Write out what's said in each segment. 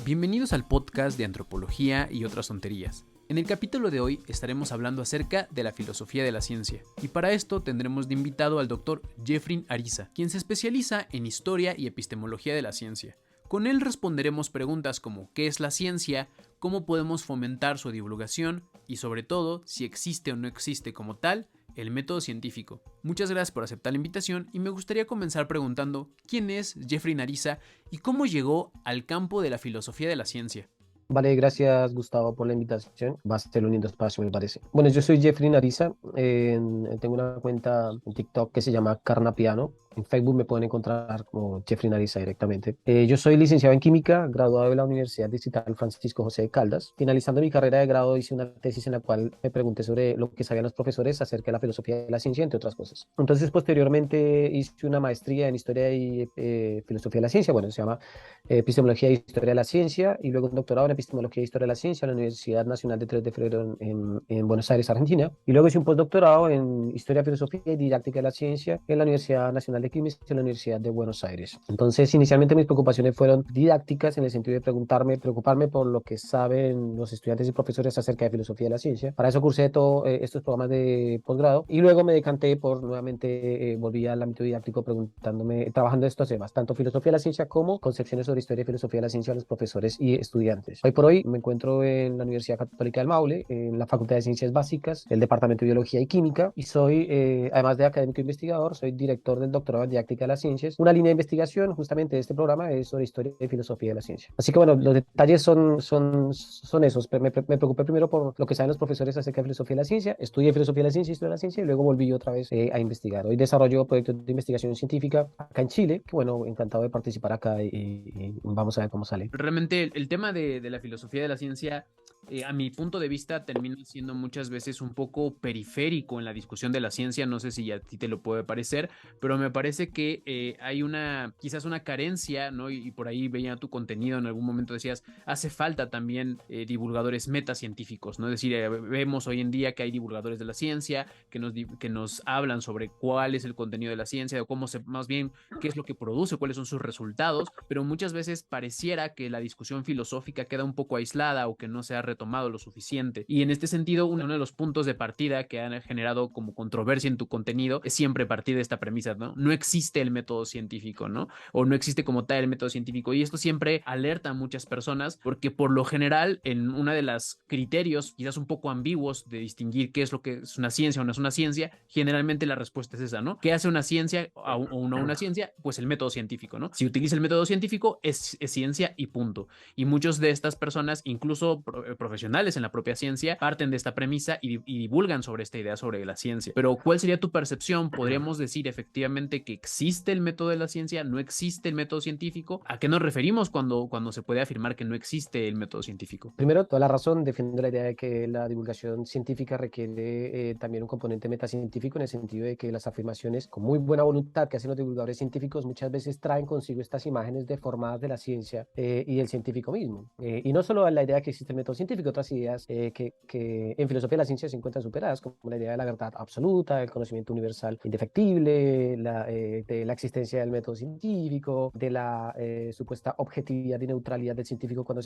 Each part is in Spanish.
Bienvenidos al podcast de antropología y otras tonterías. En el capítulo de hoy estaremos hablando acerca de la filosofía de la ciencia, y para esto tendremos de invitado al Dr. Jeffrey Ariza, quien se especializa en historia y epistemología de la ciencia. Con él responderemos preguntas como ¿qué es la ciencia?, cómo podemos fomentar su divulgación y sobre todo si existe o no existe como tal el método científico. Muchas gracias por aceptar la invitación y me gustaría comenzar preguntando ¿quién es Jeffrey Ariza y cómo llegó al campo de la filosofía de la ciencia? Vale, gracias Gustavo por la invitación. Va a ser un lindo espacio, me parece. Bueno, yo soy Jeffrey Ariza. Tengo una cuenta en TikTok que se llama Carnapiano. En Facebook me pueden encontrar como Jeffrey Ariza directamente. Yo soy licenciado en química, graduado de la Universidad Distrital Francisco José de Caldas. Finalizando mi carrera de grado, hice una tesis en la cual me pregunté sobre lo que sabían los profesores acerca de la filosofía de la ciencia, entre otras cosas. Entonces, posteriormente hice una maestría en historia y filosofía de la ciencia. Bueno, se llama epistemología e historia de la ciencia, y luego un doctorado en epistemología e historia de la ciencia en la Universidad Nacional de 3 de Febrero en Buenos Aires, Argentina. Y luego hice un postdoctorado en historia, filosofía y didáctica de la ciencia en la Universidad Nacional de Química y en la Universidad de Buenos Aires. Entonces, inicialmente mis preocupaciones fueron didácticas en el sentido de preocuparme por lo que saben los estudiantes y profesores acerca de filosofía de la ciencia. Para eso cursé todos estos programas de posgrado y luego me decanté por nuevamente, volví al ámbito didáctico trabajando esto hace más, tanto filosofía de la ciencia como concepciones sobre historia y filosofía de la ciencia a los profesores y estudiantes. Hoy por hoy me encuentro en la Universidad Católica del Maule, en la Facultad de Ciencias Básicas, el Departamento de Biología y Química, y soy, además de académico investigador, soy director del doctorado en didáctica de las ciencias. Una línea de investigación justamente de este programa es sobre historia y filosofía de la ciencia. Así que bueno, los detalles son esos. Me preocupé primero por lo que saben los profesores acerca de filosofía de la ciencia, estudié filosofía de la ciencia, historia de la ciencia, y luego volví otra vez a investigar. Hoy desarrollo proyectos de investigación científica acá en Chile, que bueno, encantado de participar acá y vamos a ver cómo sale. Realmente el tema de la filosofía de la ciencia, a mi punto de vista, termina siendo muchas veces un poco periférico en la discusión de la ciencia. No sé si a ti te lo puede parecer, pero me parece que hay quizás una carencia, ¿no? Y por ahí veía tu contenido, en algún momento decías, hace falta también divulgadores metacientíficos, ¿no? Es decir, vemos hoy en día que hay divulgadores de la ciencia que nos hablan sobre cuál es el contenido de la ciencia, o más bien, qué es lo que produce, cuáles son sus resultados, pero muchas veces pareciera que la discusión filosófica queda un poco aislada o que no se ha retomado lo suficiente. Y en este sentido, uno de los puntos de partida que han generado como controversia en tu contenido es siempre partir de esta premisa, ¿no? No existe el método científico, ¿no? O no existe como tal el método científico. Y esto siempre alerta a muchas personas porque por lo general en una de los criterios quizás un poco ambiguos de distinguir qué es lo que es una ciencia o no es una ciencia, generalmente la respuesta es esa, ¿no? ¿Qué hace una ciencia o no una ciencia? Pues el método científico, ¿no? Si utiliza el método científico es ciencia y punto. Y muchos de estas personas, incluso profesionales en la propia ciencia, parten de esta premisa y divulgan sobre esta idea sobre la ciencia. Pero ¿cuál sería tu percepción? ¿Podríamos decir efectivamente que existe el método de la ciencia? ¿No existe el método científico? ¿A qué nos referimos cuando se puede afirmar que no existe el método científico? Primero, toda la razón, defiendo la idea de que la divulgación científica requiere también un componente metacientífico, en el sentido de que las afirmaciones con muy buena voluntad que hacen los divulgadores científicos muchas veces traen consigo estas imágenes deformadas de la ciencia y del científico mismo. Y no solo la idea de que existe el método científico, otras ideas que en filosofía de la ciencia se encuentran superadas, como la idea de la verdad absoluta, el conocimiento universal indefectible, de la existencia del método científico, de la supuesta objetividad y neutralidad del científico cuando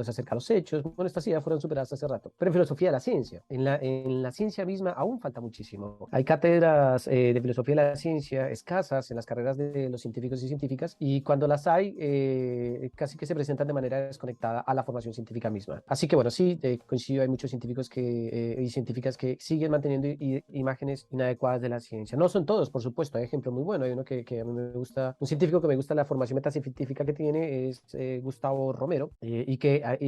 se acerca a los hechos. Bueno, estas ideas fueron superadas hace rato. Pero en filosofía de la ciencia, en la ciencia misma aún falta muchísimo. Hay cátedras de filosofía de la ciencia escasas en las carreras de los científicos y científicas, y cuando las hay, casi que se presentan de manera desconectada a la formación científica misma. Así que bueno, sí, coincido, hay muchos científicos y científicas que siguen manteniendo imágenes inadecuadas de la ciencia. No son todos, por supuesto, hay ejemplos muy buenos. Hay uno que a mí me gusta, un científico que me gusta la formación metacientífica que tiene, es Gustavo Romero, y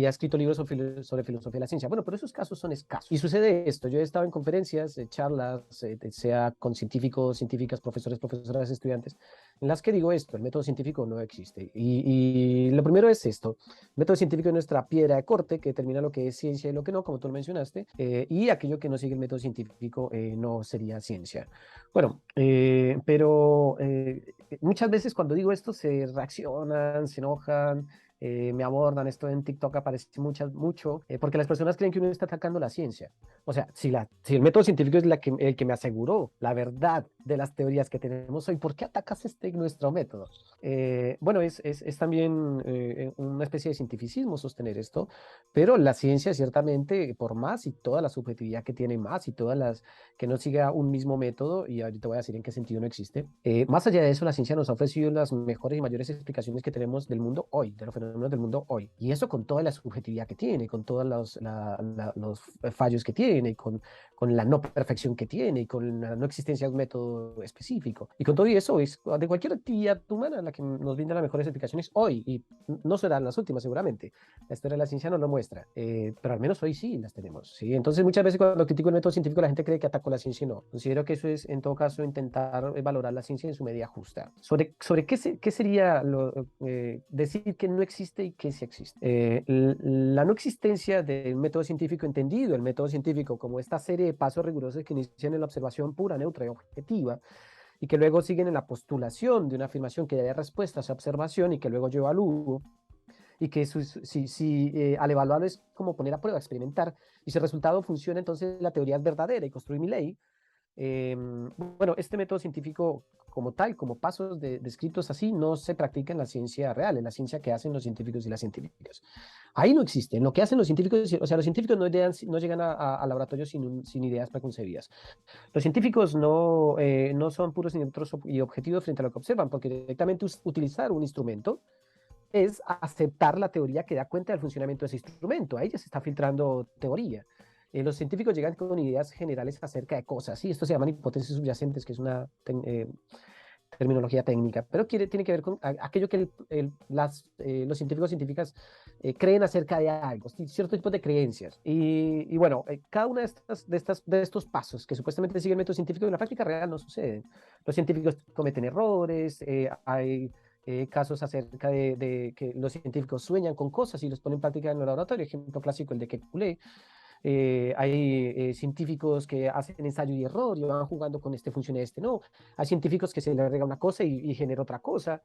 ha escrito libros sobre filosofía de la ciencia. Bueno, pero esos casos son escasos. Y sucede esto: yo he estado en conferencias, charlas, sea con científicos, científicas, profesores, profesoras, estudiantes, en las que digo esto: el método científico no existe. Y lo primero es esto: el método científico es nuestra piedra de corte que determina lo que es ciencia y lo que no, como tú lo mencionaste, y aquello que no sigue el método científico no sería ciencia. Bueno, pero muchas veces cuando digo esto se reaccionan, se enojan, me abordan, esto en TikTok aparece mucho, porque las personas creen que uno está atacando la ciencia. O sea, si el método científico es el que me aseguró la verdad de las teorías que tenemos hoy, ¿por qué atacas nuestro método? Bueno, es también una especie de cientificismo sostener esto, pero la ciencia ciertamente, por más y toda la subjetividad que tiene más y todas las que no siga un mismo método, y ahorita voy a decir en qué sentido no existe, más allá de eso, la ciencia nos ha ofrecido las mejores y mayores explicaciones que tenemos del mundo hoy, de los fenómenos del mundo hoy, y eso con toda la subjetividad que tiene, con todos los fallos que tiene, con la no perfección que tiene, y con la no existencia de un método específico, y con todo eso es de cualquier actividad humana la que nos brinda las mejores explicaciones hoy, y no serán las últimas seguramente, la historia de la ciencia nos lo muestra, pero al menos hoy sí las tenemos, ¿sí? Entonces muchas veces cuando critico el método científico la gente cree que ataco la ciencia y no. Considero que eso es en todo caso intentar valorar la ciencia en su medida justa. Sobre qué sería decir que no existe y que sí existe. La no existencia del método científico entendido, el método científico como esta serie de pasos rigurosos que inician en la observación pura, neutra y objetiva, y que luego siguen en la postulación de una afirmación que da respuesta a esa observación y que luego yo evalúo, y que si al evaluarlo es como poner a prueba, experimentar, y si el resultado funciona, entonces la teoría es verdadera y construir mi ley. Bueno, este método científico como tal, como pasos descritos así, no se practica en la ciencia real, en la ciencia que hacen los científicos y las científicas. Ahí no existe. En lo que hacen los científicos, o sea, los científicos no llegan a laboratorios sin ideas preconcebidas. Los científicos no son puros y neutros y objetivos frente a lo que observan, porque directamente utilizar un instrumento es aceptar la teoría que da cuenta del funcionamiento de ese instrumento. Ahí ya se está filtrando teoría. Los científicos llegan con ideas generales acerca de cosas, y esto se llaman hipótesis subyacentes, que es una terminología técnica, pero tiene que ver con aquello que los científicos y científicas creen acerca de algo, cierto tipo de creencias. Y bueno, cada uno de estos pasos que supuestamente siguen el método científico en la práctica real no suceden. Los científicos cometen errores, hay casos acerca de que los científicos sueñan con cosas y los ponen en práctica en el laboratorio, ejemplo clásico el de Kekulé. Hay científicos que hacen ensayo y error y van jugando con este funciona este no. Hay científicos que se le agrega una cosa y genera otra cosa.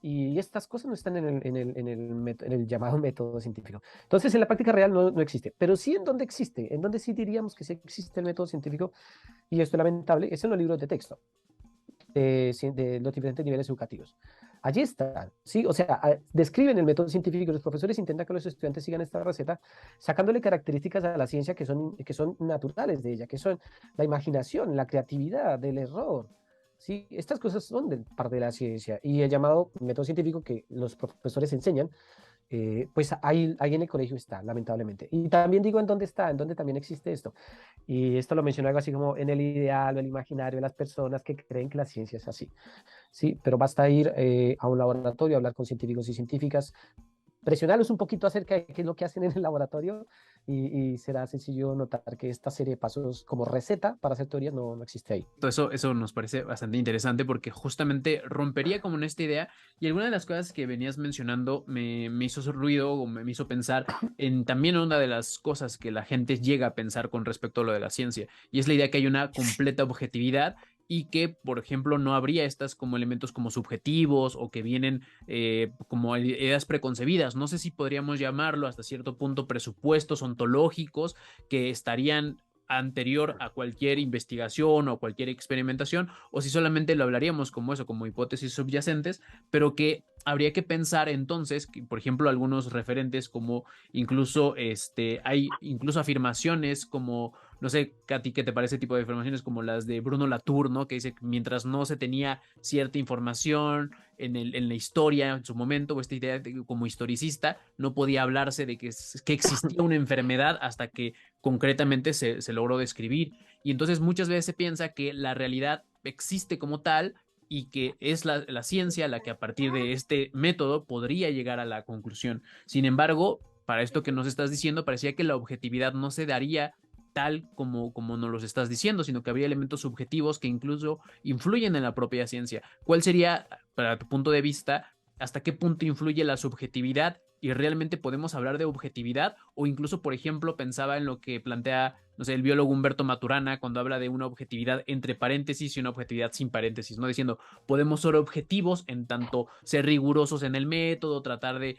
Y estas cosas no están en el llamado método científico. Entonces, en la práctica real no existe. Pero sí en donde existe, en donde sí diríamos que sí existe el método científico, y esto es lamentable, es en los libros de texto de los diferentes niveles educativos. Allí están, ¿sí? O sea, describen el método científico, los profesores intentan que los estudiantes sigan esta receta, sacándole características a la ciencia que son naturales de ella, que son la imaginación, la creatividad, el error, ¿sí? Estas cosas son parte de la ciencia, y el llamado método científico que los profesores enseñan pues ahí en el colegio está, lamentablemente. Y también digo en dónde está, en dónde también existe esto. Y esto lo menciono algo así como en el ideal o el imaginario de las personas que creen que la ciencia es así. Sí, pero basta ir a un laboratorio, hablar con científicos y científicas, presionarlos un poquito acerca de qué es lo que hacen en el laboratorio, y será sencillo notar que esta serie de pasos como receta para hacer teorías no existe ahí. Eso nos parece bastante interesante porque justamente rompería como en esta idea y alguna de las cosas que venías mencionando me hizo ruido o me hizo pensar en también una de las cosas que la gente llega a pensar con respecto a lo de la ciencia y es la idea que hay una completa objetividad y que, por ejemplo, no habría estas como elementos como subjetivos o que vienen como ideas preconcebidas. No sé si podríamos llamarlo hasta cierto punto presupuestos ontológicos que estarían anterior a cualquier investigación o cualquier experimentación, o si solamente lo hablaríamos como eso, como hipótesis subyacentes, pero que habría que pensar entonces, que, por ejemplo, algunos referentes como incluso hay incluso afirmaciones como, no sé, Katy, ¿qué te parece tipo de afirmaciones como las de Bruno Latour, ¿no? Que dice que mientras no se tenía cierta información en la historia en su momento, o esta idea de, como historicista, no podía hablarse de que existía una enfermedad hasta que concretamente se logró describir. Y entonces muchas veces se piensa que la realidad existe como tal y que es la ciencia la que a partir de este método podría llegar a la conclusión. Sin embargo, para esto que nos estás diciendo, parecía que la objetividad no se daría tal como nos los estás diciendo, sino que habría elementos subjetivos que incluso influyen en la propia ciencia. ¿Cuál sería, para tu punto de vista, hasta qué punto influye la subjetividad y realmente podemos hablar de objetividad, o incluso, por ejemplo, pensaba en lo que plantea, no sé, el biólogo Humberto Maturana cuando habla de una objetividad entre paréntesis y una objetividad sin paréntesis, ¿no? Diciendo, podemos ser objetivos en tanto ser rigurosos en el método, tratar de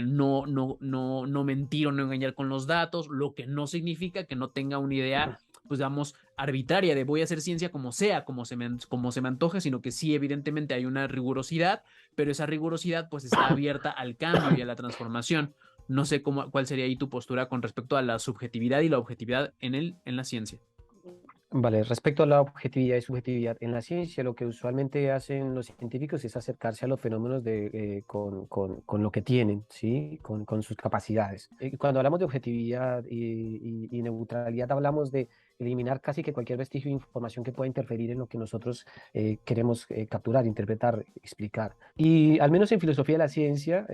no mentir o no engañar con los datos, lo que no significa que no tenga una idea, pues digamos, arbitraria de voy a hacer ciencia como sea, como se me antoje, sino que sí, evidentemente hay una rigurosidad, pero esa rigurosidad pues está abierta al cambio y a la transformación. No sé cuál sería ahí tu postura con respecto a la subjetividad y la objetividad en la ciencia. Vale, respecto a la objetividad y subjetividad en la ciencia, lo que usualmente hacen los científicos es acercarse a los fenómenos con lo que tienen, ¿sí? Con sus capacidades. Cuando hablamos de objetividad y neutralidad, hablamos de eliminar casi que cualquier vestigio de información que pueda interferir en lo que nosotros queremos capturar, interpretar, explicar. Y al menos en filosofía de la ciencia,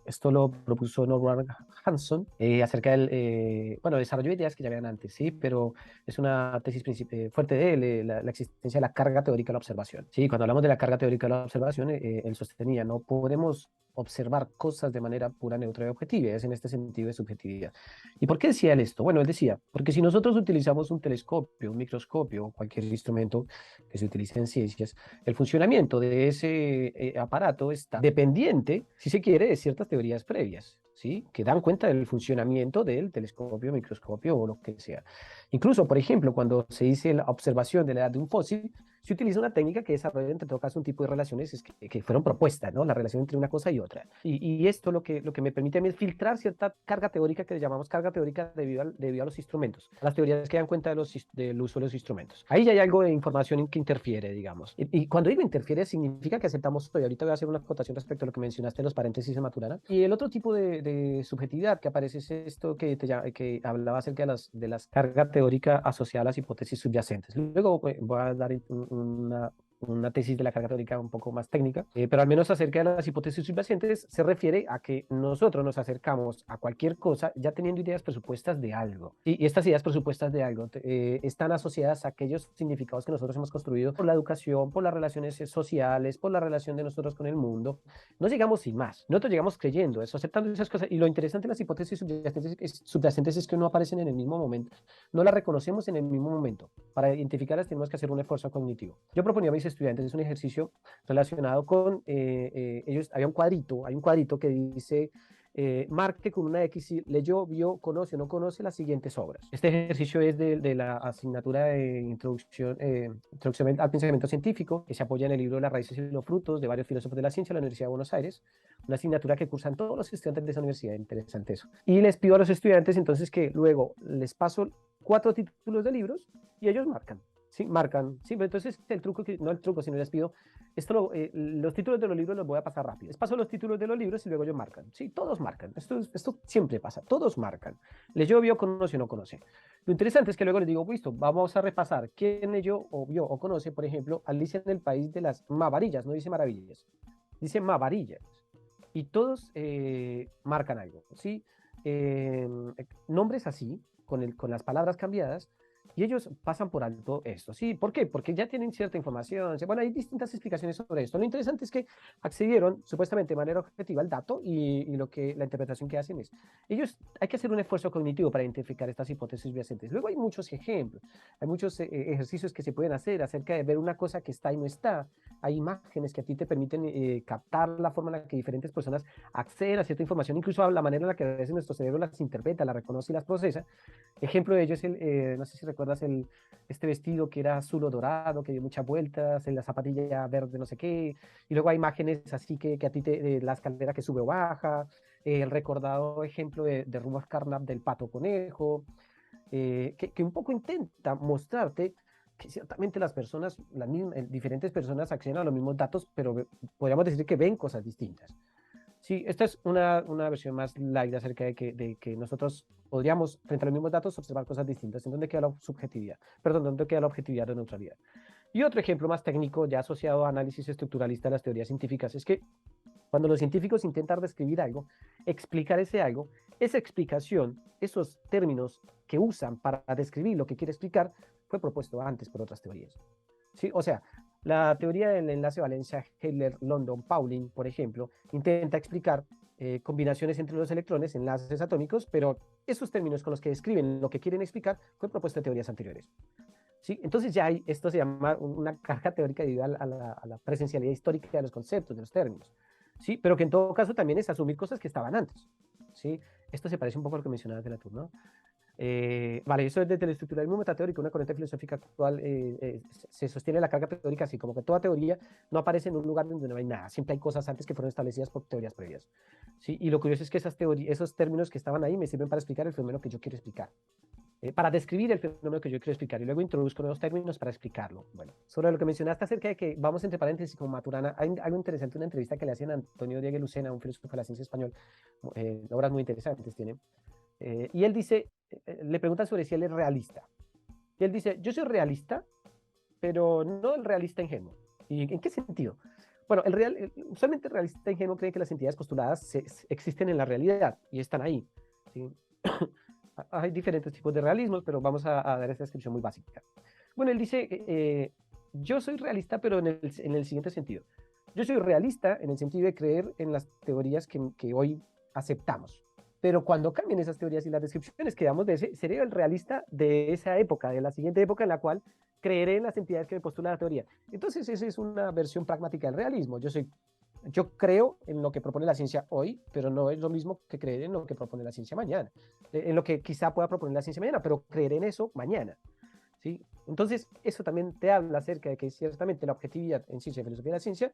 esto lo propuso Norman Hanson acerca del, bueno, desarrolló ideas que ya habían antes, sí, pero es una tesis fuerte de él, la existencia de la carga teórica de la observación. Sí, cuando hablamos de la carga teórica de la observación, él sostenía, no podemos observar cosas de manera pura, neutra y objetiva, es en este sentido de subjetividad. ¿Y por qué decía él esto? Bueno, él decía, porque si nosotros utilizamos un telescopio, un microscopio o cualquier instrumento que se utilice en ciencias, el funcionamiento de ese aparato está dependiente, si se quiere, de ciertas teorías previas, ¿sí? Que dan cuenta del funcionamiento del telescopio, microscopio o lo que sea. Incluso, por ejemplo, cuando se dice la observación de la edad de un fósil, se utiliza una técnica que desarrolla, entre todo caso, un tipo de relaciones que fueron propuestas, ¿no? La relación entre una cosa y otra. Y esto lo que me permite a mí es filtrar cierta carga teórica que llamamos carga teórica debido a los instrumentos, a las teorías que dan cuenta del uso de los instrumentos. Ahí ya hay algo de información en que interfiere, digamos. Y cuando digo interfiere, significa que aceptamos todo. Y ahorita voy a hacer una acotación respecto a lo que mencionaste en los paréntesis de Maturana. Y el otro tipo de subjetividad que aparece es esto que hablaba acerca de las cargas teóricas asociadas a las hipótesis subyacentes. Luego voy a dar una tesis de la carga teórica un poco más técnica, pero al menos acerca de las hipótesis subyacentes se refiere a que nosotros nos acercamos a cualquier cosa ya teniendo ideas presupuestas de algo. Y estas ideas presupuestas de algo están asociadas a aquellos significados que nosotros hemos construido por la educación, por las relaciones sociales, por la relación de nosotros con el mundo. No llegamos sin más, nosotros llegamos creyendo eso, aceptando esas cosas. Y lo interesante de las hipótesis subyacentes es que no aparecen en el mismo momento, no las reconocemos en el mismo momento. Para identificarlas tenemos que hacer un esfuerzo cognitivo. Yo proponía a mis estudiantes un ejercicio relacionado con ellos. Hay un cuadrito que dice marque con una X si leyó, vio, conoce o no conoce las siguientes obras. Este ejercicio es de la asignatura de introducción al pensamiento científico, que se apoya en el libro Las raíces y los frutos de varios filósofos de la ciencia de la Universidad de Buenos Aires, una asignatura que cursan todos los estudiantes de esa universidad. Interesante eso. Y les pido a los estudiantes entonces que luego les paso 4 títulos de libros y ellos marcan. Sí, marcan. Sí, pero entonces el truco, no el truco, sino les pido, los títulos de los libros los voy a pasar rápido. Les paso los títulos de los libros y luego ellos marcan. Sí, todos marcan. Esto siempre pasa, todos marcan. Leyó, vio, conoce o no conoce. Lo interesante es que luego les digo, listo, vamos a repasar quién leyó o vio o conoce, por ejemplo, Alicia en el País de las Maravillas, no dice maravillas, dice Maravillas. Y todos marcan algo, ¿sí? Nombres así, con las palabras cambiadas, y ellos pasan por alto esto. ¿Sí? ¿Por qué? Porque ya tienen cierta información. Bueno, hay distintas explicaciones sobre esto. Lo interesante es que accedieron supuestamente de manera objetiva al dato y la interpretación que hacen es, hay que hacer un esfuerzo cognitivo para identificar estas hipótesis subyacentes. Luego hay muchos ejemplos, hay muchos ejercicios que se pueden hacer acerca de ver una cosa que está y no está. Hay imágenes que a ti te permiten captar la forma en la que diferentes personas acceden a cierta información, incluso a la manera en la que a veces nuestro cerebro las interpreta, las reconoce y las procesa. Ejemplo de ello es no sé si recuerdas este vestido que era azul o dorado, que dio muchas vueltas, en la zapatilla verde no sé qué, y luego hay imágenes así que a ti la escalera que sube o baja, el recordado ejemplo de Rudolf Carnap del pato conejo, que un poco intenta mostrarte que ciertamente las personas, diferentes personas acceden a los mismos datos, pero podríamos decir que ven cosas distintas. Sí, esta es una versión más light acerca de que nosotros podríamos, frente a los mismos datos, observar cosas distintas. ¿En dónde queda la subjetividad? Perdón, ¿dónde queda la objetividad o neutralidad? Y otro ejemplo más técnico, ya asociado a análisis estructuralista de las teorías científicas, es que cuando los científicos intentan describir algo, explicar ese algo, esa explicación, esos términos que usan para describir lo que quiere explicar, fue propuesto antes por otras teorías. ¿Sí? O sea, La teoría del enlace Valencia-Heller-London-Pauling, por ejemplo, intenta explicar combinaciones entre los electrones, enlaces atómicos, pero esos términos con los que describen lo que quieren explicar fue propuesto en teorías anteriores. ¿Sí? Entonces ya hay, esto se llama una carga teórica debido a la presencialidad histórica de los conceptos, de los términos. ¿Sí? Pero que en todo caso también es asumir cosas que estaban antes. ¿Sí? Esto se parece un poco a lo que mencionabas de Latour, ¿no? Vale, eso es desde el estructuralismo metateórico, una corriente filosófica actual, se sostiene la carga teórica así, como que toda teoría no aparece en un lugar donde no hay nada, siempre hay cosas antes que fueron establecidas por teorías previas. ¿Sí? Y lo curioso es que esas teorías, esos términos que estaban ahí me sirven para explicar el fenómeno que yo quiero explicar, para describir el fenómeno que yo quiero explicar, y luego introduzco nuevos términos para explicarlo. Bueno, sobre lo que mencionaste acerca de que, vamos entre paréntesis con Maturana, hay algo interesante, una entrevista que le hacían a Antonio Diego Lucena, un filósofo de la ciencia español, obras muy interesantes tiene. Y él dice, le preguntan sobre si él es realista. Y él dice, yo soy realista, pero no el realista ingenuo. ¿Y en qué sentido? Bueno, usualmente el realista ingenuo cree que las entidades postuladas existen en la realidad y están ahí. ¿Sí? Hay diferentes tipos de realismos, pero vamos a dar esta descripción muy básica. Bueno, él dice, yo soy realista, pero en el siguiente sentido. Yo soy realista en el sentido de creer en las teorías que hoy aceptamos. Pero cuando cambien esas teorías y las descripciones que damos de ese, seré el realista de esa época, de la siguiente época en la cual creeré en las entidades que me postula la teoría. Entonces, esa es una versión pragmática del realismo. Yo creo en lo que propone la ciencia hoy, pero no es lo mismo que creer en lo que propone la ciencia mañana. En lo que quizá pueda proponer la ciencia mañana, pero creer en eso mañana. ¿Sí? Entonces, eso también te habla acerca de que ciertamente la objetividad en ciencia y filosofía de la ciencia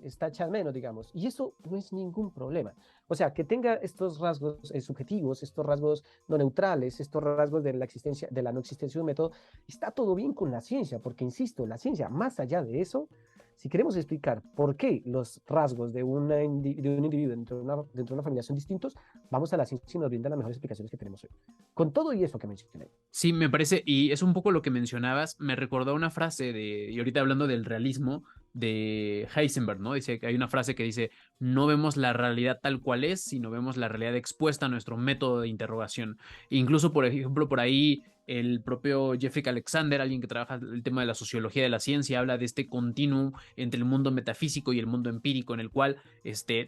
está hecha menos, digamos. Y eso no es ningún problema. O sea, que tenga estos rasgos subjetivos, estos rasgos no neutrales, estos rasgos de la existencia, de la no existencia de un método, está todo bien con la ciencia, porque insisto, la ciencia, más allá de eso, si queremos explicar por qué los rasgos de un individuo dentro de una familia son distintos, vamos a la ciencia y nos brinda las mejores explicaciones que tenemos hoy. Con todo y eso que mencioné. Sí, me parece, y es un poco lo que mencionabas, me recordó una frase y ahorita hablando del realismo, de Heisenberg, ¿no? Dice que hay una frase que dice, no vemos la realidad tal cual es, sino vemos la realidad expuesta a nuestro método de interrogación. Incluso, por ejemplo, por ahí el propio Jeffrey Alexander, alguien que trabaja el tema de la sociología de la ciencia, habla de este continuum entre el mundo metafísico y el mundo empírico, en el cual,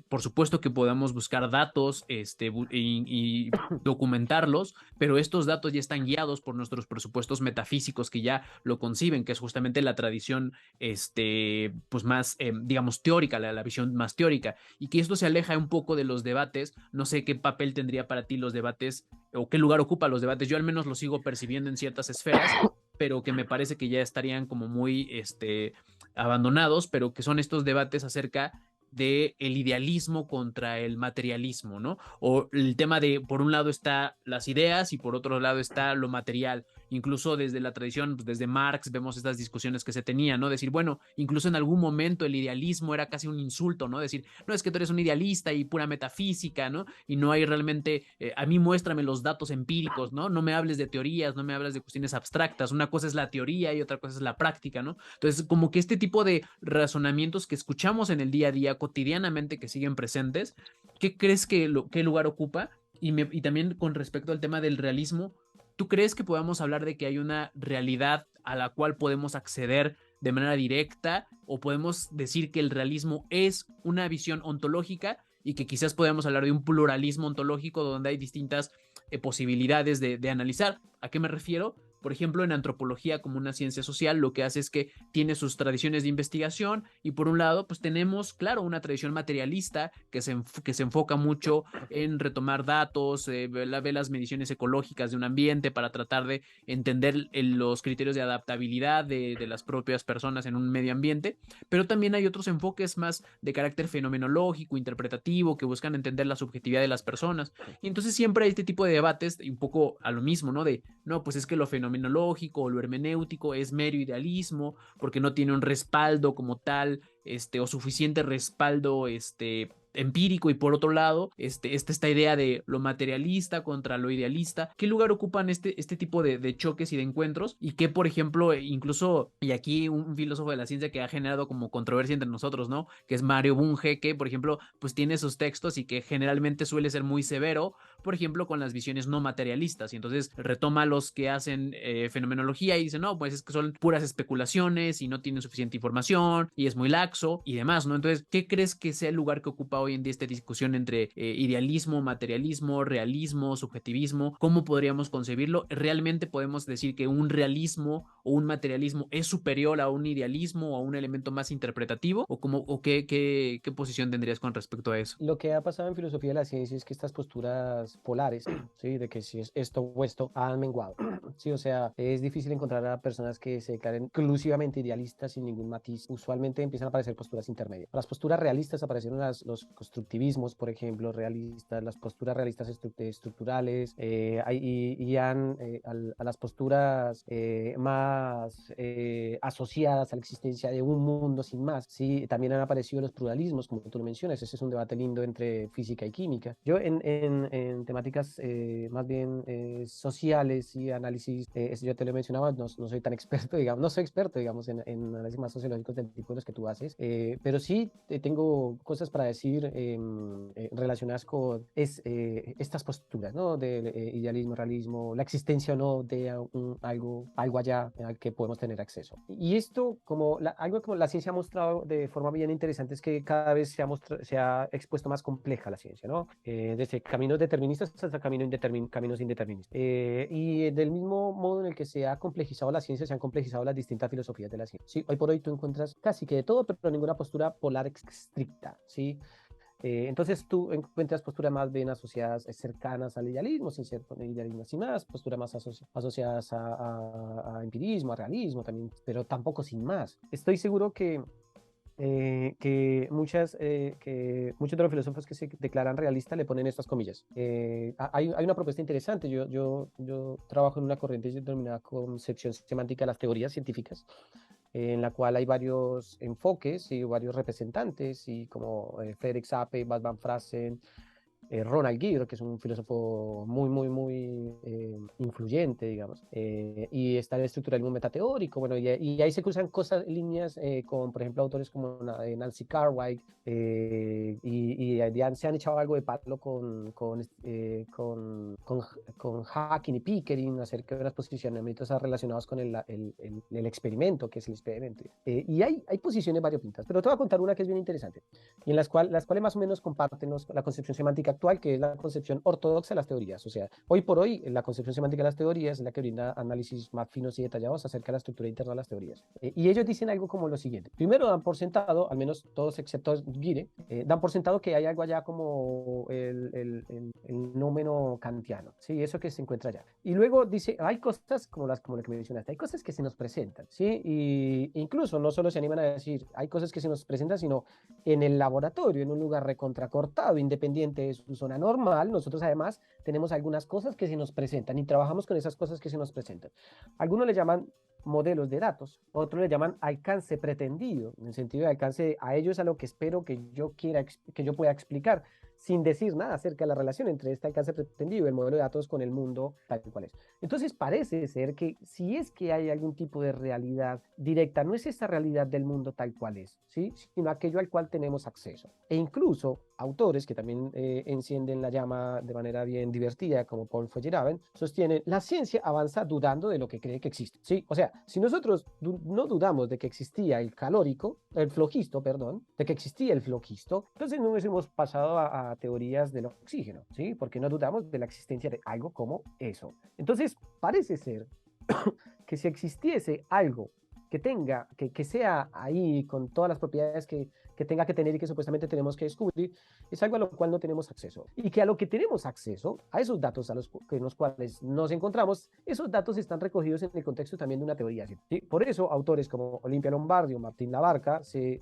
por supuesto que podamos buscar datos, y documentarlos, pero estos datos ya están guiados por nuestros presupuestos metafísicos que ya lo conciben, que es justamente la tradición, pues más, digamos, teórica, la visión más teórica, y que esto se aleja un poco de los debates. No sé qué papel tendría para ti los debates o qué lugar ocupa los debates. Yo al menos los sigo percibiendo en ciertas esferas, pero que me parece que ya estarían como muy, abandonados, pero que son estos debates acerca de el idealismo contra el materialismo, ¿no? O el tema de, por un lado está las ideas y por otro lado está lo material. Incluso desde la tradición, desde Marx, vemos estas discusiones que se tenían, ¿no? Decir, bueno, incluso en algún momento el idealismo era casi un insulto, ¿no? Decir, no, es que tú eres un idealista y pura metafísica, ¿no? Y no hay realmente, a mí muéstrame los datos empíricos, ¿no? No me hables de teorías, no me hables de cuestiones abstractas. Una cosa es la teoría y otra cosa es la práctica, ¿no? Entonces, como que este tipo de razonamientos que escuchamos en el día a día cotidianamente que siguen presentes, ¿qué crees qué lugar ocupa? Y también con respecto al tema del realismo, ¿tú crees que podamos hablar de que hay una realidad a la cual podemos acceder de manera directa, o podemos decir que el realismo es una visión ontológica y que quizás podemos hablar de un pluralismo ontológico donde hay distintas posibilidades de analizar? ¿A qué me refiero? Por ejemplo, en antropología como una ciencia social, lo que hace es que tiene sus tradiciones de investigación y por un lado, pues tenemos, claro, una tradición materialista que se enfoca mucho en retomar datos, ve las mediciones ecológicas de un ambiente para tratar de entender los criterios de adaptabilidad de las propias personas en un medio ambiente, pero también hay otros enfoques más de carácter fenomenológico, interpretativo, que buscan entender la subjetividad de las personas. Y entonces siempre hay este tipo de debates, un poco a lo mismo, ¿no? De, no, pues es que lo fenomenológico o lo hermenéutico es mero idealismo, porque no tiene un respaldo como tal, o suficiente respaldo, empírico y por otro lado, esta idea de lo materialista contra lo idealista. ¿Qué lugar ocupan este tipo de choques y de encuentros? Y que, por ejemplo, incluso, y aquí un filósofo de la ciencia que ha generado como controversia entre nosotros, ¿no? Que es Mario Bunge, que, por ejemplo, pues tiene sus textos y que generalmente suele ser muy severo, por ejemplo, con las visiones no materialistas. Y entonces retoma a los que hacen fenomenología y dice, no, pues es que son puras especulaciones y no tienen suficiente información y es muy laxo y demás, ¿no? Entonces, ¿qué crees que sea el lugar que ocupa hoy en día esta discusión entre idealismo, materialismo, realismo, subjetivismo? ¿Cómo podríamos concebirlo? ¿Realmente podemos decir que un realismo o un materialismo es superior a un idealismo o a un elemento más interpretativo? ¿O qué posición tendrías con respecto a eso? Lo que ha pasado en filosofía de la ciencia es que estas posturas polares, ¿sí? De que si es esto o esto, han menguado, ¿sí? O sea, es difícil encontrar a personas que se declaren exclusivamente idealistas sin ningún matiz. Usualmente empiezan a aparecer posturas intermedias. Las posturas realistas aparecieron los constructivismos, por ejemplo, realistas, las posturas realistas estructurales, a las posturas más asociadas a la existencia de un mundo sin más, ¿sí? También han aparecido los pluralismos, como tú lo mencionas. Ese es un debate lindo entre física y química. Yo en temáticas más bien sociales y análisis, yo te lo mencionaba, no soy tan experto, digamos, no soy experto, digamos, en análisis más sociológicos del tipo de los que tú haces, pero sí tengo cosas para decir relacionadas con estas posturas, ¿no? Del idealismo, realismo, la existencia o no de algo allá al que podemos tener acceso. Y esto, algo como la ciencia ha mostrado de forma bien interesante, es que cada vez se ha expuesto más compleja la ciencia, ¿no? Desde caminos deterministas hasta caminos indeterministas. Y del mismo modo en el que se ha complejizado la ciencia, se han complejizado las distintas filosofías de la ciencia. Sí, hoy por hoy tú encuentras casi que de todo, pero ninguna postura polar estricta, ¿sí? Entonces tú encuentras posturas más bien asociadas, cercanas al idealismo, sin ser idealismo así más, posturas más asociadas a empirismo, a realismo también, pero tampoco sin más. Estoy seguro que muchos de los filósofos que se declaran realistas le ponen estas comillas. Hay una propuesta interesante. Yo trabajo en una corriente denominada concepción semántica de las teorías científicas, en la cual hay varios enfoques y varios representantes, y como Frederik Sappe, Bas van Frasen, Ronald Gilbert, que es un filósofo muy influyente, digamos, y está el estructuralismo metateórico, bueno, y ahí se cruzan líneas con, por ejemplo, autores como Nancy Cartwright, se han echado algo de palo con Hawking y Pickering acerca de los posicionamientos relacionados con el experimento, que es el experimento. Y hay posiciones variopintas, pero te voy a contar una que es bien interesante, y en las cuales más o menos comparten la concepción semántica actual, que es la concepción ortodoxa de las teorías. O sea, hoy por hoy, la concepción semántica de las teorías es la que brinda análisis más finos y detallados acerca de la estructura interna de las teorías. Y ellos dicen algo como lo siguiente. Primero dan por sentado, al menos todos excepto Guire, dan por sentado que hay algo allá como el nómeno kantiano, ¿sí? Eso que se encuentra allá. Y luego dice, hay cosas como lo que mencionaste, hay cosas que se nos presentan, ¿sí? Y incluso no solo se animan a decir, hay cosas que se nos presentan, sino en el laboratorio, en un lugar recontracortado, independiente de su zona normal, nosotros además tenemos algunas cosas que se nos presentan y trabajamos con esas cosas que se nos presentan. Algunos le llaman modelos de datos, otros le llaman alcance pretendido, en el sentido de alcance a ellos a lo que espero que yo pueda explicar, sin decir nada acerca de la relación entre este alcance pretendido y el modelo de datos con el mundo tal cual es. Entonces parece ser que si es que hay algún tipo de realidad directa, no es esa realidad del mundo tal cual es, ¿sí? Sino aquello al cual tenemos acceso. E incluso autores que también encienden la llama de manera bien divertida, como Paul Feyerabend, sostienen la ciencia avanza dudando de lo que cree que existe, ¿sí? O sea, si nosotros no dudamos de que existía el flogisto, perdón, de que existía el flogisto, entonces no hubiésemos pasado a teorías del oxígeno, ¿sí? Porque no dudamos de la existencia de algo como eso. Entonces, parece ser que si existiese algo que sea ahí con todas las propiedades que tenga que tener y que supuestamente tenemos que descubrir, es algo a lo cual no tenemos acceso. Y que a lo que tenemos acceso, a esos datos en los cuales nos encontramos, esos datos están recogidos en el contexto también de una teoría, ¿sí? Por eso, autores como Olimpia Lombardi o Martín Labarca se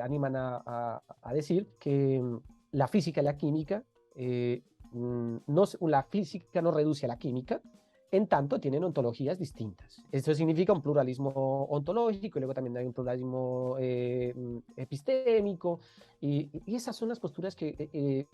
animan a decir que la física y la química, la física no reduce a la química, En tanto, tienen ontologías distintas. Esto significa un pluralismo ontológico y luego también hay un pluralismo epistémico y esas son las posturas que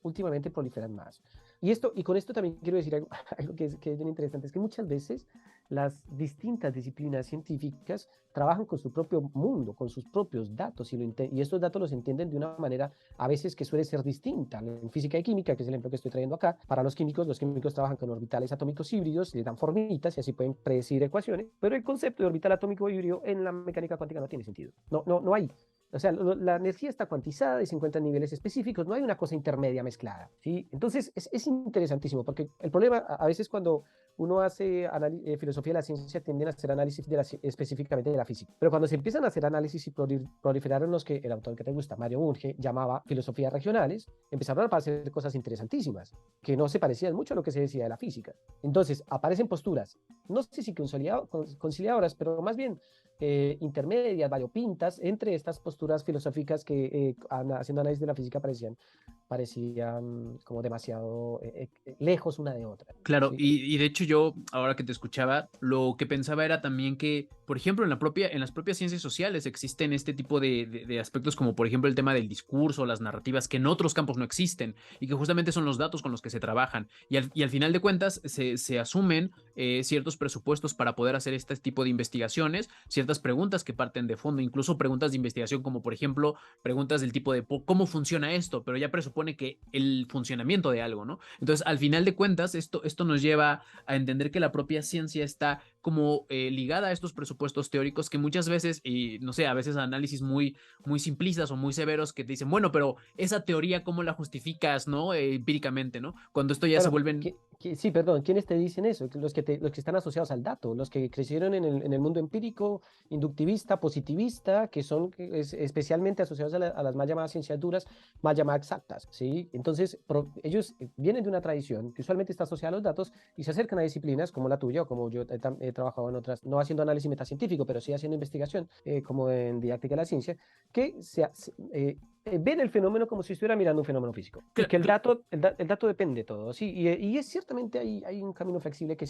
últimamente proliferan más. Y con esto también quiero decir algo, algo que es bien interesante, es que muchas veces las distintas disciplinas científicas trabajan con su propio mundo, con sus propios datos y estos datos los entienden de una manera a veces que suele ser distinta. En física y química, que es el ejemplo que estoy trayendo acá, para los químicos trabajan con orbitales atómicos híbridos, les dan formitas y así pueden predecir ecuaciones, pero el concepto de orbital atómico híbrido en la mecánica cuántica no tiene sentido. No hay. O sea, la energía está cuantizada y se encuentra en niveles específicos, no hay una cosa intermedia mezclada, ¿sí? Entonces, es interesantísimo, porque el problema a veces cuando uno hace filosofía de la ciencia, tienden a hacer análisis específicamente de la física. Pero cuando se empiezan a hacer análisis y proliferaron los que el autor que te gusta, Mario Bunge, llamaba filosofías regionales, empezaron a aparecer cosas interesantísimas, que no se parecían mucho a lo que se decía de la física. Entonces, aparecen posturas, no sé si conciliadoras, pero más bien intermedias, variopintas, entre estas posturas filosóficas que haciendo análisis de la física parecían como demasiado lejos una de otra. Claro, ¿Sí? y de hecho yo, ahora que te escuchaba, lo que pensaba era también que, por ejemplo, en las propias ciencias sociales existen este tipo de aspectos como, por ejemplo, el tema del discurso, las narrativas, que en otros campos no existen y que justamente son los datos con los que se trabajan. Y al final de cuentas se asumen ciertos presupuestos para poder hacer este tipo de investigaciones, ciertas preguntas que parten de fondo, incluso preguntas de investigación como, por ejemplo, preguntas del tipo de cómo funciona esto, pero ya presupone que el funcionamiento de algo, ¿no? Entonces, al final de cuentas, esto nos lleva a entender que la propia ciencia está como ligada a estos presupuestos teóricos que muchas veces, y no sé, a veces análisis muy simplistas o muy severos que te dicen, bueno, pero esa teoría, ¿cómo la justificas, no? Empíricamente, ¿no? Cuando esto ya se Bueno, vuelven... sí, perdón, ¿quiénes te dicen eso? Los que están asociados al dato, los que crecieron en el mundo empírico, inductivista, positivista, que son especialmente asociados a las mal llamadas ciencias duras, mal llamadas exactas, ¿sí? Entonces, ellos vienen de una tradición que usualmente está asociada a los datos y se acercan a disciplinas como la tuya o como yo he trabajado en otras, no haciendo análisis metacientífico, pero sí haciendo investigación, como en didáctica de la ciencia, que ven el fenómeno como si estuviera mirando un fenómeno físico y que el dato depende de todo, ¿sí? Y es ciertamente hay un camino flexible que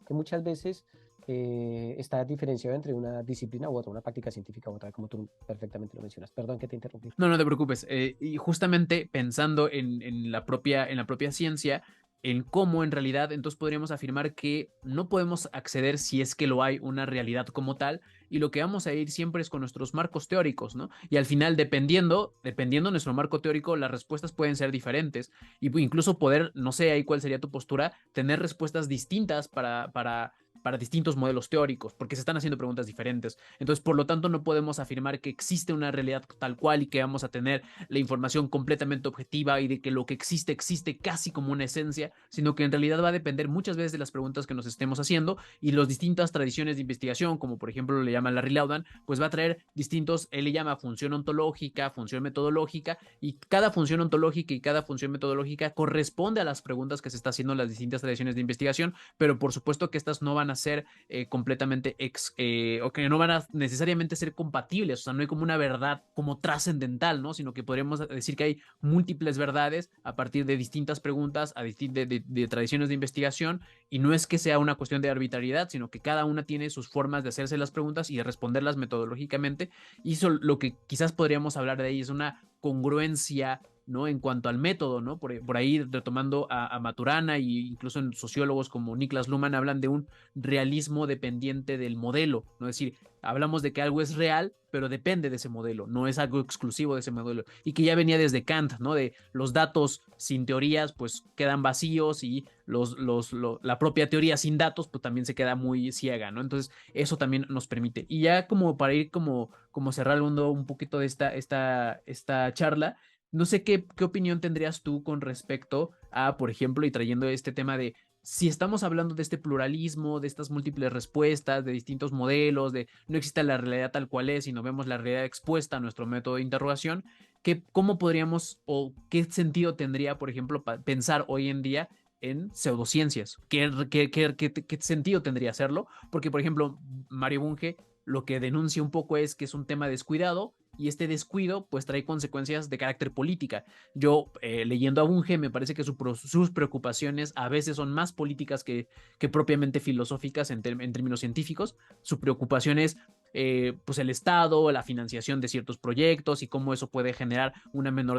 muchas veces está diferenciado entre una disciplina u otra, una práctica científica u otra, como tú perfectamente lo mencionas. Perdón que te interrumpí. No, no te preocupes. Y justamente pensando en la propia ciencia, en cómo en realidad, entonces podríamos afirmar que no podemos acceder, si es que lo hay, una realidad como tal, y lo que vamos a ir siempre es con nuestros marcos teóricos, ¿no? Y al final, dependiendo de nuestro marco teórico, las respuestas pueden ser diferentes, y incluso poder, no sé ahí cuál sería tu postura, tener respuestas distintas para distintos modelos teóricos, porque se están haciendo preguntas diferentes. Entonces, por lo tanto, no podemos afirmar que existe una realidad tal cual y que vamos a tener la información completamente objetiva y de que lo que existe existe casi como una esencia, sino que en realidad va a depender muchas veces de las preguntas que nos estemos haciendo y las distintas tradiciones de investigación, como por ejemplo le llama Larry Laudan, pues va a traer distintos, él le llama función ontológica, función metodológica, y cada función ontológica y cada función metodológica corresponde a las preguntas que se está haciendo en las distintas tradiciones de investigación, pero por supuesto que estas no van a ser completamente o que no van a necesariamente ser compatibles, o sea, no hay como una verdad como trascendental, ¿no? Sino que podríamos decir que hay múltiples verdades a partir de distintas preguntas, de tradiciones de investigación, y no es que sea una cuestión de arbitrariedad, sino que cada una tiene sus formas de hacerse las preguntas y de responderlas metodológicamente, y eso lo que quizás podríamos hablar de ahí es una congruencia, ¿no? En cuanto al método, ¿no? Por ahí retomando a Maturana e incluso en sociólogos como Niklas Luhmann hablan de un realismo dependiente del modelo, ¿no? Es decir, hablamos de que algo es real, pero depende de ese modelo, no es algo exclusivo de ese modelo, y que ya venía desde Kant, ¿no? De los datos sin teorías, pues quedan vacíos, y la propia teoría sin datos, pues también se queda muy ciega, ¿no? Entonces, eso también nos permite. Y ya como para ir como cerrando un poquito de esta charla, no sé qué opinión tendrías tú con respecto a, por ejemplo, y trayendo este tema de si estamos hablando de este pluralismo, de estas múltiples respuestas, de distintos modelos, de no existe la realidad tal cual es, sino vemos la realidad expuesta a nuestro método de interrogación, ¿cómo podríamos o qué sentido tendría, por ejemplo, pensar hoy en día en pseudociencias? ¿Qué sentido tendría hacerlo? Porque, por ejemplo, Mario Bunge lo que denuncia un poco es que es un tema descuidado y este descuido pues trae consecuencias de carácter política. Yo leyendo a Bunge me parece que sus preocupaciones a veces son más políticas que propiamente filosóficas en términos científicos. Su preocupación es pues el Estado, la financiación de ciertos proyectos y cómo eso puede generar una menor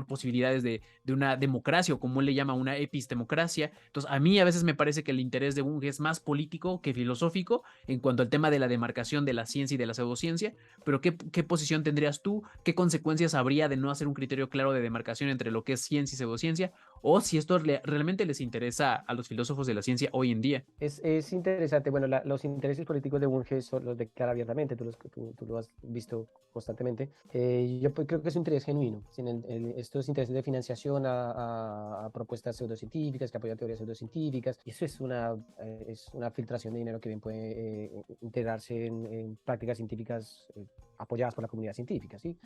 posibilidades de una democracia o como él le llama una epistemocracia. Entonces a mí a veces me parece que el interés de Bunge es más político que filosófico en cuanto al tema de la demarcación de la ciencia y de la pseudociencia, pero ¿qué posición tendrías tú? ¿Qué consecuencias habría de no hacer un criterio claro de demarcación entre lo que es ciencia y pseudociencia? O si esto realmente les interesa a los filósofos de la ciencia hoy en día. Es interesante. Bueno, los intereses políticos de Bunge son los declara abiertamente, tú lo has visto constantemente. Yo pues, creo que es un interés genuino. Estos intereses de financiación a propuestas pseudocientíficas que apoyan teorías pseudocientíficas, y eso es una filtración de dinero que bien puede integrarse en prácticas científicas apoyadas por la comunidad científica, ¿sí?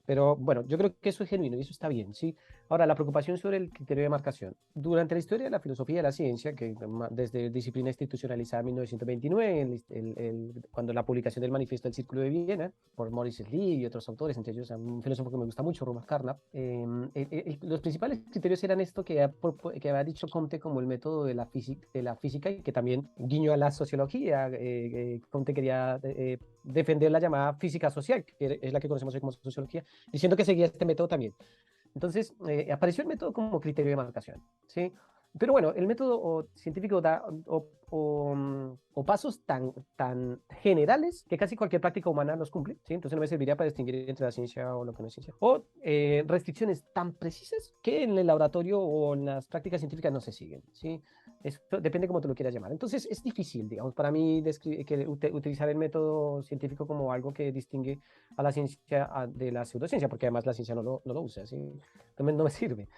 Pero bueno, yo creo que eso es genuino y eso está bien, ¿sí? Ahora, la preocupación sobre el criterio de marcación. Durante la historia de la filosofía de la ciencia, que desde disciplina institucionalizada en 1929, cuando la publicación del Manifiesto del Círculo de Viena, por Maurice Lee y otros autores, entre ellos un filósofo que me gusta mucho, Rudolf Carnap, los principales criterios eran esto que había dicho Comte como el método de la física y que también guiñó a la sociología. Comte quería defender la llamada física social, que es la que conocemos hoy como sociología, diciendo que seguía este método también. Entonces, apareció el método como criterio de marcación, ¿sí? Pero bueno, el método científico da o pasos tan generales que casi cualquier práctica humana los cumple, ¿sí? Entonces no me serviría para distinguir entre la ciencia o lo que no es ciencia. O restricciones tan precisas que en el laboratorio o en las prácticas científicas no se siguen, ¿sí? Eso depende cómo tú lo quieras llamar. Entonces es difícil, digamos, para mí utilizar el método científico como algo que distingue a la ciencia de la pseudociencia, porque además la ciencia no lo usa, ¿sí? No me sirve.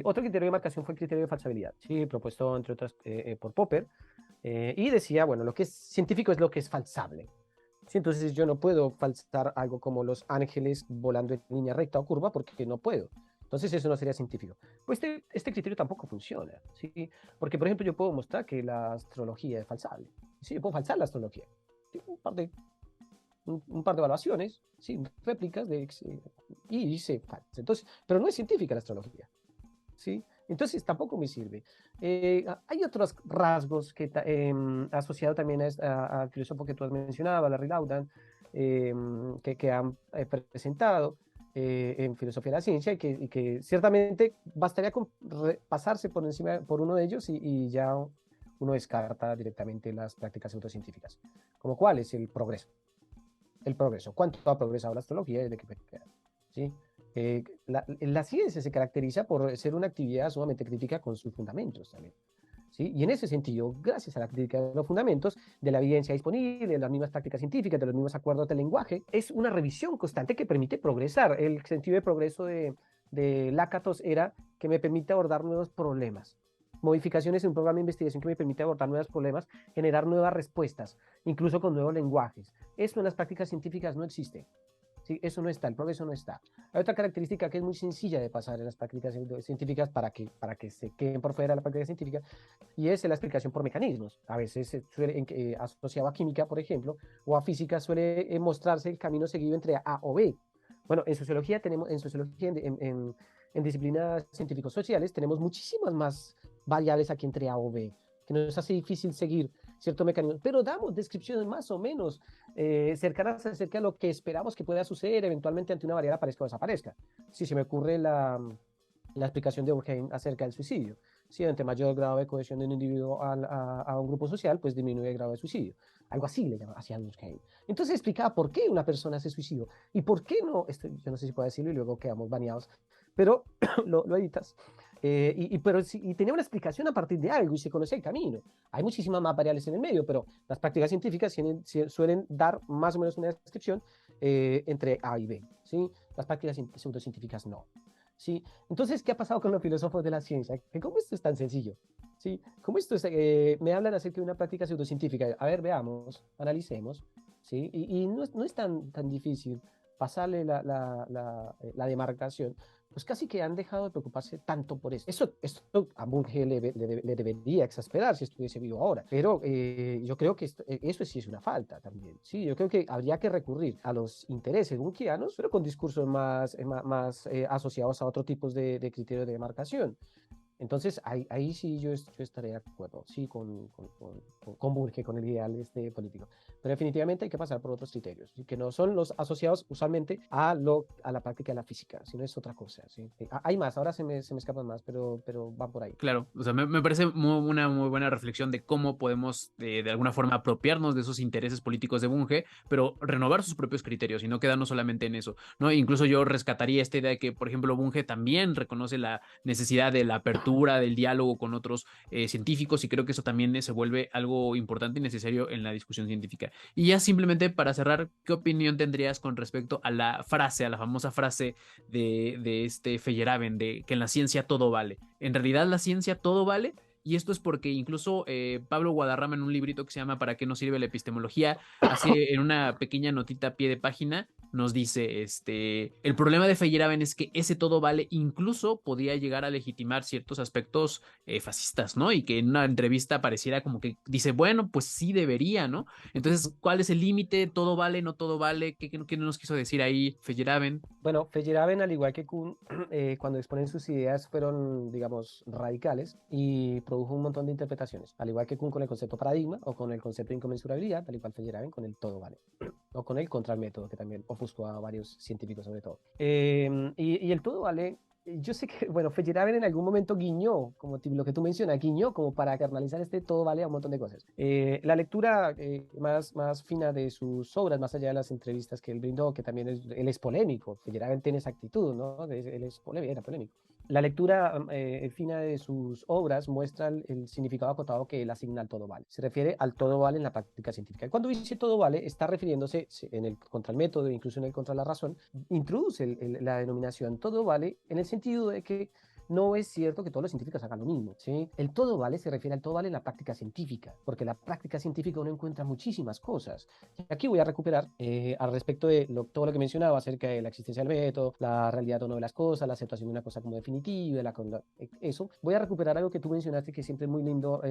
Otro criterio de marcación fue el criterio de falsabilidad, ¿sí? Propuesto entre otras por Popper, y decía, bueno, lo que es científico es lo que es falsable. ¿Sí? Entonces yo no puedo falsar algo como los ángeles volando en línea recta o curva porque no puedo. Entonces eso no sería científico. Pues este criterio tampoco funciona, ¿sí? Porque, por ejemplo, yo puedo mostrar que la astrología es falsable. Sí, yo puedo falsar la astrología. ¿Sí? Un par de evaluaciones, ¿sí? Réplicas y dice falsa. Entonces, pero no es científica la astrología, ¿sí? Entonces tampoco me sirve. Hay otros rasgos que asociado también al filósofo que tú has mencionado, a Larry Laudan, que han presentado en filosofía de la ciencia y que ciertamente bastaría con pasarse por encima por uno de ellos y ya uno descarta directamente las prácticas pseudocientíficas. ¿Como cuál es el progreso? El progreso. ¿Cuánto ha progresado la astrología desde que fue creada? ¿Sí? La ciencia se caracteriza por ser una actividad sumamente crítica con sus fundamentos también. ¿Sí? Y en ese sentido, gracias a la crítica de los fundamentos, de la evidencia disponible, de las mismas prácticas científicas, de los mismos acuerdos del lenguaje, es una revisión constante que permite progresar. El sentido de progreso de Lakatos era que me permite abordar nuevos problemas, modificaciones en un programa de investigación que me permite abordar nuevos problemas, generar nuevas respuestas, incluso con nuevos lenguajes. Eso en las prácticas científicas no existe. Sí, eso no está, el progreso no está. Hay otra característica que es muy sencilla de pasar en las prácticas científicas para que se queden por fuera de la práctica científica, y es la explicación por mecanismos. A veces suele, asociado a química, por ejemplo, o a física, suele mostrarse el camino seguido entre A o B. Bueno, en sociología en disciplinas científicos sociales, tenemos muchísimas más variables aquí entre A o B, que nos hace difícil seguir cierto mecanismo, pero damos descripciones más o menos cercanas acerca de lo que esperamos que pueda suceder eventualmente ante una variable aparezca o desaparezca. Si se me ocurre la explicación de Durkheim acerca del suicidio. Si ante mayor grado de cohesión de un individuo a un grupo social, pues disminuye el grado de suicidio. Algo así le llama hacia Durkheim. Entonces explicaba por qué una persona se suicidó y por qué no, esto, yo no sé si puedo decirlo y luego quedamos baneados, pero lo editas. Y tenía una explicación a partir de algo y se conocía el camino. Hay muchísimas más variables en el medio, pero las prácticas científicas suelen dar más o menos una descripción entre A y B, ¿sí? Las prácticas pseudocientíficas no. ¿Sí? Entonces, ¿qué ha pasado con los filósofos de la ciencia? Que cómo esto es tan sencillo, ¿sí? ¿Cómo esto es, me hablan acerca de una práctica pseudocientífica? A ver, veamos, analicemos, ¿sí? Y no es tan difícil pasarle la demarcación, pues casi que han dejado de preocuparse tanto por eso. Esto a Bunge le debería exasperar si estuviese vivo ahora, pero yo creo que eso sí es una falta también. Sí, yo creo que habría que recurrir a los intereses bunkeanos, pero con discursos más asociados a otros tipos de criterios de demarcación. Entonces, ahí sí yo estaré de acuerdo, sí, con Burke, con el ideal político. Pero definitivamente hay que pasar por otros criterios, ¿sí? Que no son los asociados usualmente a la práctica de la física, sino es otra cosa, ¿sí? Hay más, ahora se me escapan más, pero van por ahí. Claro, o sea, me parece una muy buena reflexión de cómo podemos de alguna forma apropiarnos de esos intereses políticos de Bunge, pero renovar sus propios criterios y no quedarnos solamente en eso, ¿no? Incluso yo rescataría esta idea de que, por ejemplo, Bunge también reconoce la necesidad de la apertura, del diálogo con otros científicos y creo que eso también se vuelve algo importante y necesario en la discusión científica. Y ya simplemente para cerrar, ¿qué opinión tendrías con respecto a la frase, a la famosa frase de este Feyerabend, de que en la ciencia todo vale? En realidad la ciencia todo vale. Y esto es porque incluso Pablo Guadarrama en un librito que se llama ¿Para qué nos sirve la epistemología? Hace en una pequeña notita a pie de página nos dice, el problema de Feyerabend es que ese todo vale incluso podía llegar a legitimar ciertos aspectos fascistas, ¿no? Y que en una entrevista pareciera como que dice, bueno, pues sí debería, ¿no? Entonces, ¿cuál es el límite? ¿Todo vale? ¿No todo vale? ¿Qué nos quiso decir ahí Feyerabend? Bueno, Feyerabend, al igual que Kuhn, cuando exponen sus ideas fueron, digamos, radicales y produjo un montón de interpretaciones, al igual que Kuhn con el concepto paradigma o con el concepto de inconmensurabilidad, al igual Feyerabend con el todo vale, o con el contramétodo, que también ofuscó a varios científicos sobre todo. Y el todo vale, yo sé que, bueno, Feyerabend en algún momento guiñó, como lo que tú mencionas, guiñó como para canalizar todo vale a un montón de cosas. La lectura más fina de sus obras, más allá de las entrevistas que él brindó, que también él es polémico, Feyerabend tiene esa actitud, ¿no? Él es polémico, era polémico. La lectura fina de sus obras muestra el significado acotado que él asigna al todo vale. Se refiere al todo vale en la práctica científica. Cuando dice todo vale, está refiriéndose en el contra el método, incluso en el contra la razón, introduce la denominación todo vale en el sentido de que no es cierto que todos los científicos hagan lo mismo, ¿sí? El todo vale se refiere al todo vale en la práctica científica, porque en la práctica científica uno encuentra muchísimas cosas. Y aquí voy a recuperar al respecto de todo lo que mencionaba acerca de la existencia del método, la realidad o no de las cosas, la aceptación de una cosa como definitiva, eso. Voy a recuperar algo que tú mencionaste que siempre es muy lindo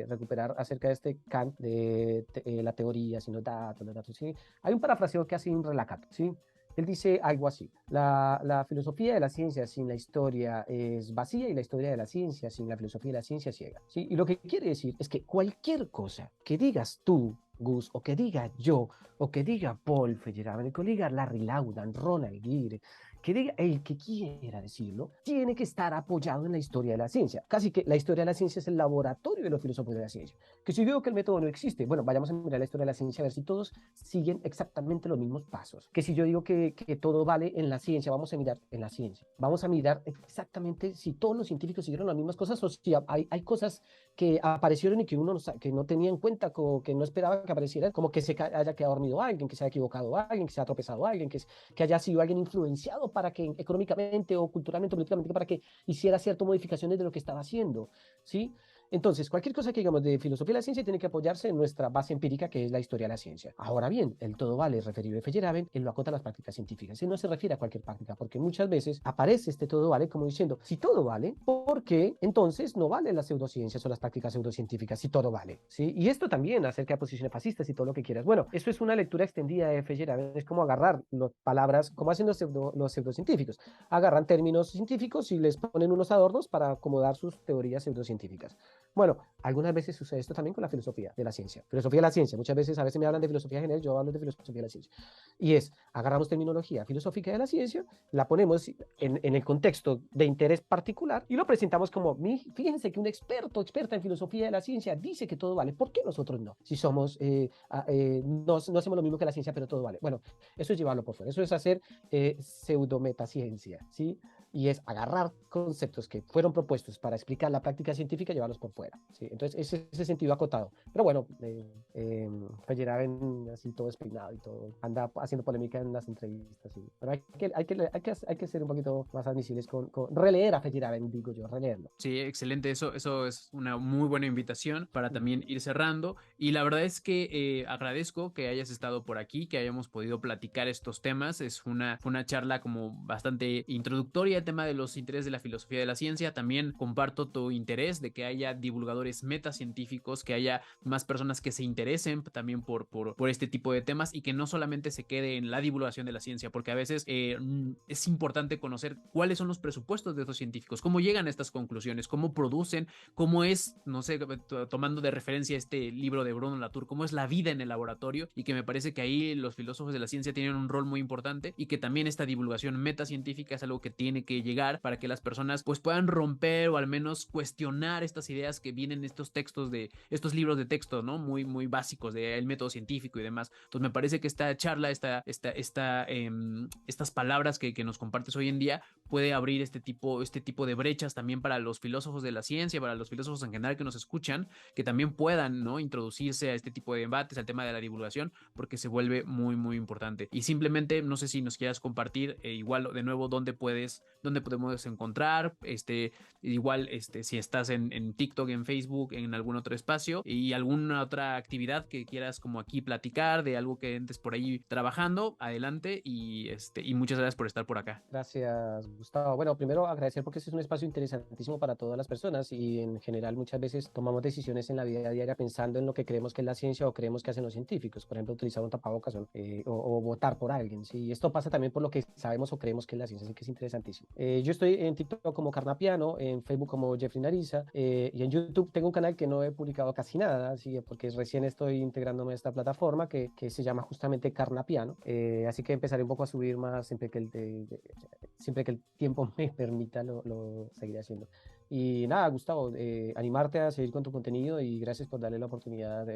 recuperar acerca de este Kant de la teoría, sino datos, los datos, ¿sí? Hay un parafraseo que hace un relacato, ¿sí? Él dice algo así, la filosofía de la ciencia sin la historia es vacía y la historia de la ciencia sin la filosofía de la ciencia es ciega, ¿sí? Y lo que quiere decir es que cualquier cosa que digas tú, Gus, o que diga yo, o que diga Paul Feyerabend, que diga Larry Laudan, Ronald Gere, que diga el que quiera decirlo, tiene que estar apoyado en la historia de la ciencia. Casi que la historia de la ciencia es el laboratorio de los filósofos de la ciencia. Que si digo que el método no existe, bueno, vayamos a mirar la historia de la ciencia a ver si todos siguen exactamente los mismos pasos. Que si yo digo que todo vale en la ciencia, vamos a mirar en la ciencia. Vamos a mirar exactamente si todos los científicos siguieron las mismas cosas o si hay cosas que aparecieron y que uno que no tenía en cuenta, que no esperaba que aparecieran, como que se haya quedado dormido alguien, que se haya equivocado alguien, que se haya tropezado alguien, que haya sido alguien influenciado para que económicamente o culturalmente o políticamente para que hiciera ciertas modificaciones de lo que estaba haciendo, ¿sí? Entonces, cualquier cosa que digamos de filosofía de la ciencia tiene que apoyarse en nuestra base empírica, que es la historia de la ciencia. Ahora bien, el todo vale referido a Feyerabend, él lo acota a las prácticas científicas. Él no se refiere a cualquier práctica, porque muchas veces aparece este todo vale como diciendo, si todo vale, ¿por qué entonces no valen las pseudociencias o las prácticas pseudocientíficas si todo vale? ¿Sí? Y esto también acerca de posiciones fascistas y todo lo que quieras. Bueno, eso es una lectura extendida de Feyerabend, es como agarrar las palabras, como hacen los pseudocientíficos. Agarran términos científicos y les ponen unos adornos para acomodar sus teorías pseudocientíficas. Bueno, algunas veces sucede esto también con la filosofía de la ciencia. Filosofía de la ciencia. Muchas veces, a veces me hablan de filosofía general, yo hablo de filosofía de la ciencia. Y es, agarramos terminología filosófica de la ciencia, la ponemos en el contexto de interés particular y lo presentamos como, fíjense que un experta en filosofía de la ciencia dice que todo vale. ¿Por qué nosotros no? Si somos, no hacemos lo mismo que la ciencia, pero todo vale. Bueno, eso es llevarlo por fuera. Eso es hacer pseudometaciencia, ¿sí? Y es agarrar conceptos que fueron propuestos para explicar la práctica científica y llevarlos por fuera. ¿Sí? Entonces, ese sentido acotado. Pero bueno, Feyerabend así todo espinado y todo, anda haciendo polémica en las entrevistas. ¿Sí? Pero hay que ser un poquito más admisibles con releer a Feyerabend, digo yo, releerlo. Sí, excelente. Eso es una muy buena invitación para también ir cerrando. Y la verdad es que agradezco que hayas estado por aquí, que hayamos podido platicar estos temas. Fue una charla como bastante introductoria el tema de los intereses de la filosofía de la ciencia. También comparto tu interés de que haya divulgadores metacientíficos, que haya más personas que se interesen también por este tipo de temas y que no solamente se quede en la divulgación de la ciencia, porque a veces es importante conocer cuáles son los presupuestos de estos científicos, cómo llegan a estas conclusiones, cómo producen, cómo es, no sé, tomando de referencia este libro de Bruno Latour, cómo es la vida en el laboratorio, y que me parece que ahí los filósofos de la ciencia tienen un rol muy importante y que también esta divulgación metacientífica es algo que tiene que llegar para que las personas pues puedan romper o al menos cuestionar estas ideas que vienen en estos textos de estos libros de texto, ¿no? Muy básicos del método científico y demás. Entonces me parece que esta charla, estas palabras que nos compartes hoy en día puede abrir este tipo de brechas también para los filósofos de la ciencia, para los filósofos en general que nos escuchan, que también puedan, ¿no?, introducirse a este tipo de debates, al tema de la divulgación, porque se vuelve muy importante. Y simplemente, no sé si nos quieras compartir igual de nuevo dónde podemos encontrar, igual si estás en TikTok, en Facebook, en algún otro espacio y alguna otra actividad que quieras como aquí platicar de algo que entes por ahí trabajando, adelante y muchas gracias por estar por acá. Gracias, Gustavo. Bueno, primero agradecer porque este es un espacio interesantísimo para todas las personas y en general muchas veces tomamos decisiones en la vida diaria pensando en lo que creemos que es la ciencia o creemos que hacen los científicos, por ejemplo, utilizar un tapabocas o votar por alguien. ¿Sí? Esto pasa también por lo que sabemos o creemos que es la ciencia, así que es interesantísimo. Yo estoy en TikTok como Carnapiano, en Facebook como Jeffrey Nariza y en YouTube tengo un canal que no he publicado casi nada, ¿sí? Porque recién estoy integrándome a esta plataforma que se llama justamente Carnapiano, así que empezaré un poco a subir más siempre que el tiempo me permita lo seguiré haciendo. Y nada, Gustavo, animarte a seguir con tu contenido y gracias por darle la oportunidad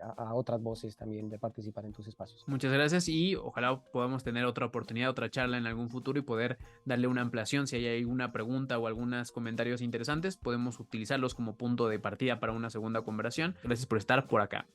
a otras voces también de participar en tus espacios. Muchas gracias y ojalá podamos tener otra oportunidad, otra charla en algún futuro y poder darle una ampliación. Si hay alguna pregunta o algunos comentarios interesantes, podemos utilizarlos como punto de partida para una segunda conversación. Gracias por estar por acá.